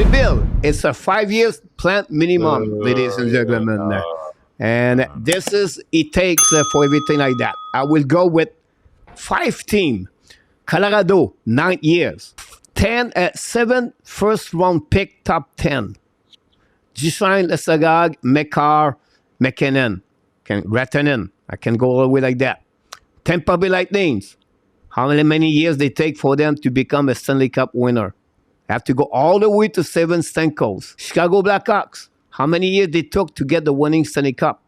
rebuild. It's a 5 years plan minimum, ladies and gentlemen. And this is, it takes for everything like that. I will go with 5 team. Colorado, 9 years. 7 first round pick, top 10. Duchesne, Lesagag, Mekar, McKinnon, Rantanen. I can go all the way like that. Tampa Bay Lightnings. How many years they take for them to become a Stanley Cup winner? Have to go all the way to 7 Stamkos. Chicago Blackhawks. How many years they took to get the winning Stanley Cup?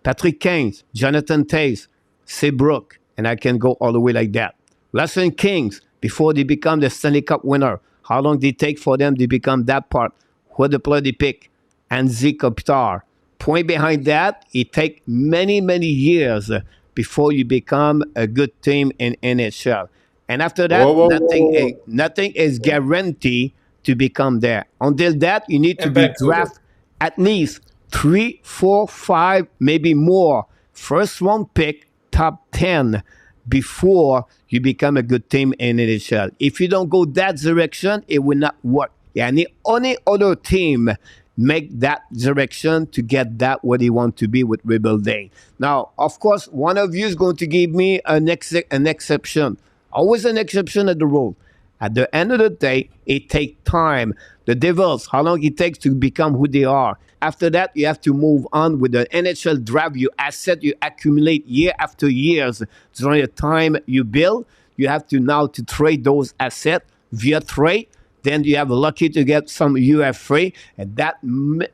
Patrick Kane, Jonathan Toews, Seabrook, and I can go all the way like that. Russian Kings, before they become the Stanley Cup winner, how long did it take for them to become that part? Who the player they pick? Anze Kopitar. Point behind that, it takes many, many years before you become a good team in NHL. And after that, nothing is guaranteed to become there. Until that, you need to be drafted at least 3, 4, 5, maybe more first round pick, top 10 before you become a good team in NHL. If you don't go that direction, it will not work. And the only other team make that direction to get that what they want to be with rebuilding. Now, of course, one of you is going to give me an exception. Always an exception at the rule. At the end of the day, it takes time. The Devils, how long it takes to become who they are. After that, you have to move on with the NHL draft. You asset, you accumulate year after years. During the time you build, you have to now to trade those assets via trade. Then you have lucky to get some UFA, and that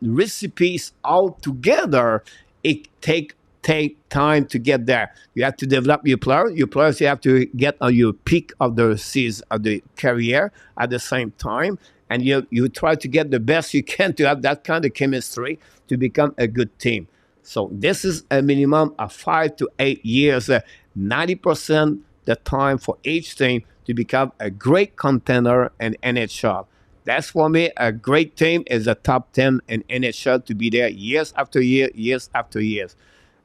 recipes all together. It take time to get there. You have to develop your player. Your players, you have to get on your peak of the season of the career at the same time, and you try to get the best you can to have that kind of chemistry to become a good team. So this is a minimum of 5 to 8 years, 90% the time for each team to become a great contender in NHL. That's for me, a great team is a top 10 in NHL to be there years after year, years after years.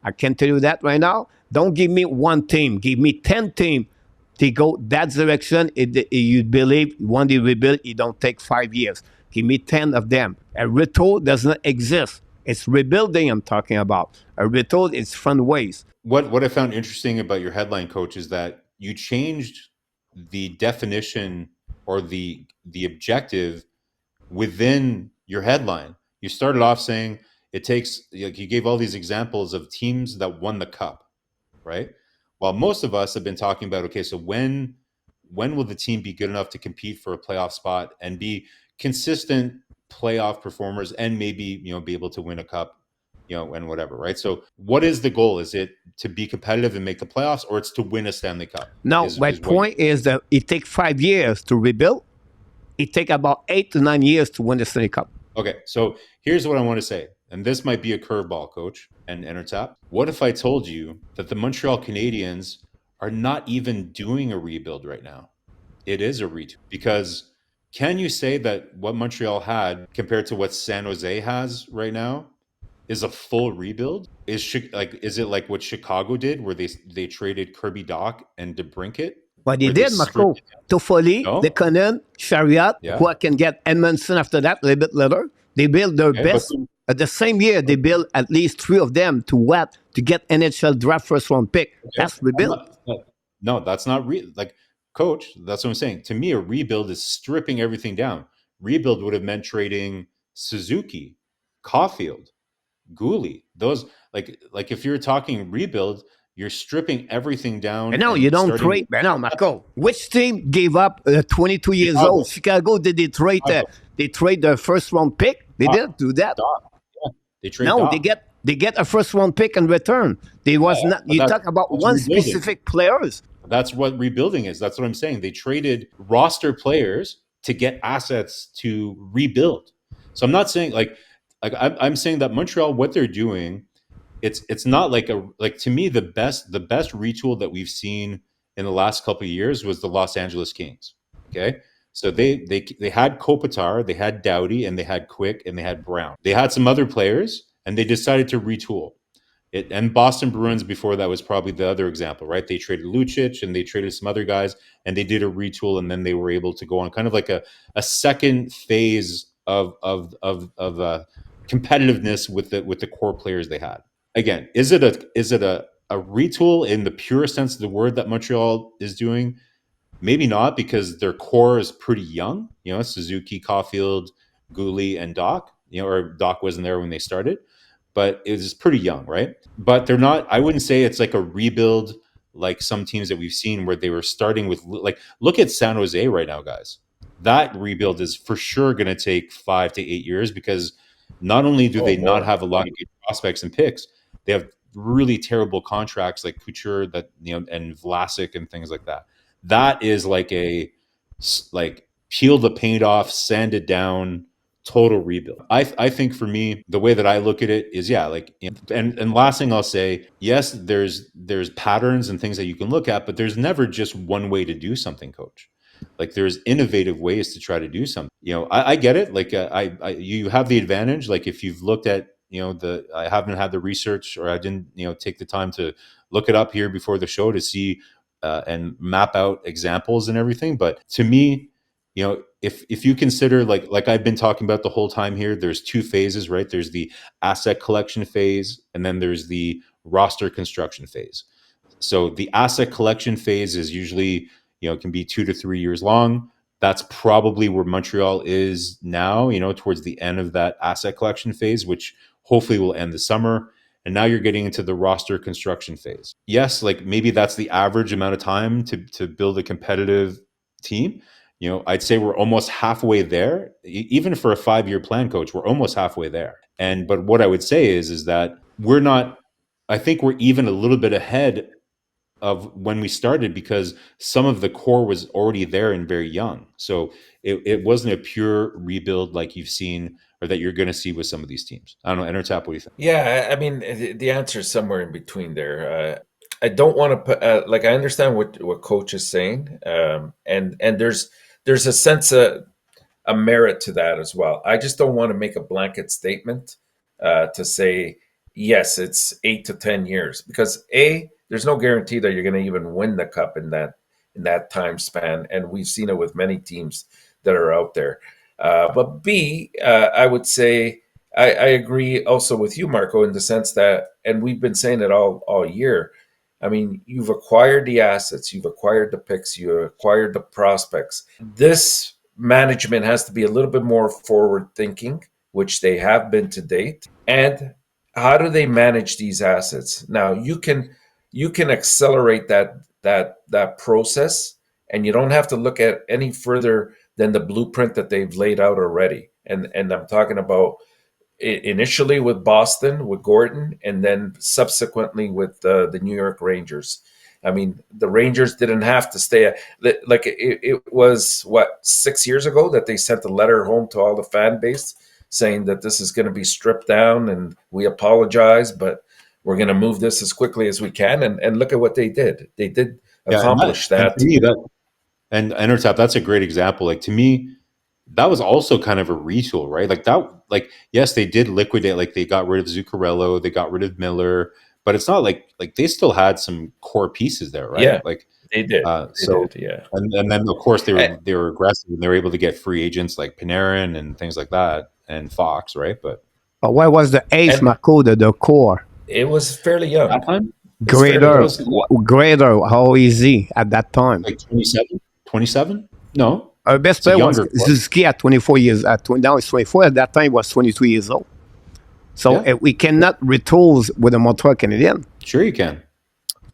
I can tell you that right now. Don't give me one team. Give me 10 teams to go that direction. You believe when they rebuild, it don't take 5 years. Give me 10 of them. A retool does not exist. It's rebuilding I'm talking about. A retool is fun ways. What I found interesting about your headline, Coach, is that you changed the definition or the objective within your headline. You started off saying it takes, like, you gave all these examples of teams that won the cup, right? While most of us have been talking about, okay, so when will the team be good enough to compete for a playoff spot and be consistent playoff performers and maybe, be able to win a cup, and whatever, right? So what is the goal? Is it to be competitive and make the playoffs, or it's to win a Stanley Cup? No, my point is that it takes 5 years to rebuild. It takes about 8 to 9 years to win the Stanley Cup. Okay, so here's what I want to say, and this might be a curveball, Coach, and Entertap. What if I told you that the Montreal Canadiens are not even doing a rebuild right now? It is a retool. Because can you say that what Montreal had compared to what San Jose has right now is a full rebuild? Is it like what Chicago did, where they traded Kirby Dach and DeBrincat? But they did, Marko. Toffoli, Lekonen, Chariot, who can get Edmondson after that a little bit later. They built their best. At the same year, they built at least 3 of them to get NHL draft first round pick. Okay. That's rebuild. No, that's not Coach. That's what I'm saying. To me, a rebuild is stripping everything down. Rebuild would have meant trading Suzuki, Caulfield, Gooley. Those like if you're talking rebuild, you're stripping everything down. No, you don't trade. No, Marko. Which team gave up 22 years old? Chicago, did they trade? They trade the first round pick. They didn't do that. Yeah. They trade. No, they get a first round pick in return. They was not. You talk about one rebuilding. Specific players. That's what rebuilding is. That's what I'm saying. They traded roster players to get assets to rebuild. So I'm not saying I'm saying that Montreal, what they're doing, it's not to me the best retool that we've seen in the last couple of years was the Los Angeles Kings. Okay, so they had Kopitar, they had Doughty, and they had Quick, and they had Brown. They had some other players, and they decided to retool. And Boston Bruins before that was probably the other example, right? They traded Lucic and they traded some other guys, and they did a retool, and then they were able to go on kind of like a second phase of competitiveness with the core players they had. Again, is it a retool in the pure sense of the word that Montreal is doing? Maybe not, because their core is pretty young. Suzuki, Caulfield, Gooley, and Doc. Or Doc wasn't there when they started, but it was pretty young, right? But they're not. I wouldn't say it's like a rebuild like some teams that we've seen where they were starting with, like, look at San Jose right now, guys. That rebuild is for sure going to take 5 to 8 years, because not only do they not have a lot of good prospects and picks, they have really terrible contracts like Couture and Vlasic and things like that. That is like peel the paint off, sand it down, total rebuild. I think for me, the way that I look at it is, and last thing I'll say, yes, there's patterns and things that you can look at, but there's never just one way to do something, Coach. Like, there's innovative ways to try to do something. I get it. Like, you have the advantage. Like, if you've looked at, I haven't had the research, or I didn't, take the time to look it up here before the show to see and map out examples and everything. But to me, if you consider, like I've been talking about the whole time here, there's two phases, right? There's the asset collection phase, and then there's the roster construction phase. So the asset collection phase is usually, can be 2 to 3 years long. That's probably where Montreal is now, towards the end of that asset collection phase, which hopefully will end this summer. And now you're getting into the roster construction phase. Yes, like maybe that's the average amount of time to build a competitive team. I'd say we're almost halfway there. Even for a 5-year plan, Coach, we're almost halfway there. But what I would say is that we're not. I think we're even a little bit ahead of when we started, because some of the core was already there and very young. So it wasn't a pure rebuild like you've seen, or that you're going to see with some of these teams. I don't know, Entertap, what do you think? Yeah, I mean, the answer is somewhere in between there. I don't want to put I understand what Coach is saying, and there's a sense of a merit to that as well. I just don't want to make a blanket statement to say yes, it's 8 to 10 years, because there's no guarantee that you're going to even win the cup in that time span, and we've seen it with many teams that are out there. But B, I would say I agree also with you, Marko, in the sense that, and we've been saying it all year. I mean, you've acquired the assets, you've acquired the picks, you acquired the prospects. This management has to be a little bit more forward thinking, which they have been to date. And how do they manage these assets? Now, you can accelerate that process, and you don't have to look at any further than the blueprint that they've laid out already. And I'm talking about initially with Boston, with Gordon, and then subsequently with the New York Rangers. I mean, the Rangers didn't have to stay. Like, it was, 6 years ago that they sent a letter home to all the fan base saying that this is going to be stripped down and we apologize, but we're going to move this as quickly as we can. And look at what they did. They did accomplish that. And Entertap, that's a great example. Like, to me, that was also kind of a retool, right? Yes, they did liquidate. Like, they got rid of Zuccarello, they got rid of Miller, but it's not like they still had some core pieces there, right? Yeah, like they did. Yeah. And then of course they were aggressive, and they were able to get free agents like Panarin and things like that, and Fox, right? But what was the ace, Marko, the core? It was fairly young. That time? Greater, how easy at that time? Like 27? No. Our best player was Suzuki at 24 years. Now it's 24. At that time, he was 22 years old. So we cannot retool with a Montreal Canadiens. Sure you can.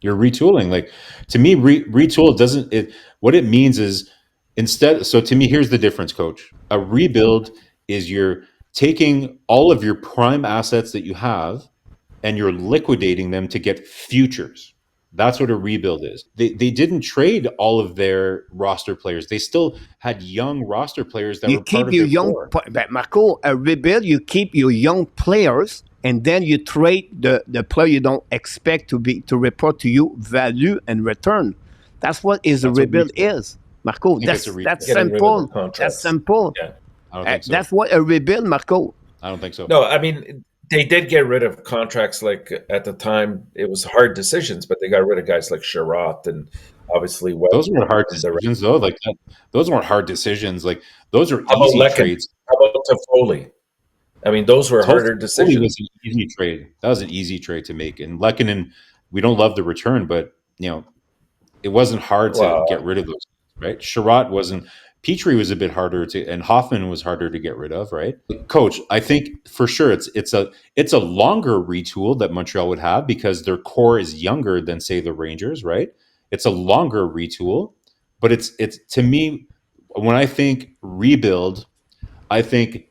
You're retooling. Like, to me, retool doesn't. What it means is, instead. So to me, here's the difference, Coach. A rebuild is you're taking all of your prime assets that you have, and you're liquidating them to get futures. That's what a rebuild is. They didn't trade all of their roster players. They still had young roster players that were part of their core. But Marko, a rebuild, you keep your young players, and then you trade the player you don't expect to report to you value and return. That's what a rebuild is, Marko. That's simple. That's simple. Yeah. I don't think so. That's what a rebuild, Marko. I don't think so. No, I mean, they did get rid of contracts. Like, at the time, it was hard decisions, but they got rid of guys like Sherratt and obviously those weren't hard decisions, though. Like, those weren't hard decisions. Like, those are easy trades. How about Toffoli? I mean, those were harder Toffoli decisions. was an easy trade. That was an easy trade to make. And Lehkonen, we don't love the return, but it wasn't hard to get rid of those, right? Sherratt wasn't. Petrie was a bit harder and Hoffman was harder to get rid of, right? Coach, I think for sure it's a longer retool that Montreal would have because their core is younger than say the Rangers, right? It's a longer retool, but it's to me when I think rebuild, I think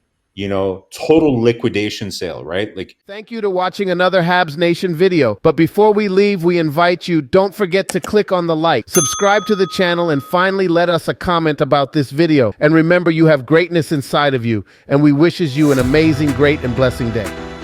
total liquidation sale, right? Like, thank you to watching another Habs Nation video. But before we leave, we invite you, don't forget to click on the like, subscribe to the channel, and finally let us a comment about this video. And remember, you have greatness inside of you, and we wishes you an amazing, great, and blessing day.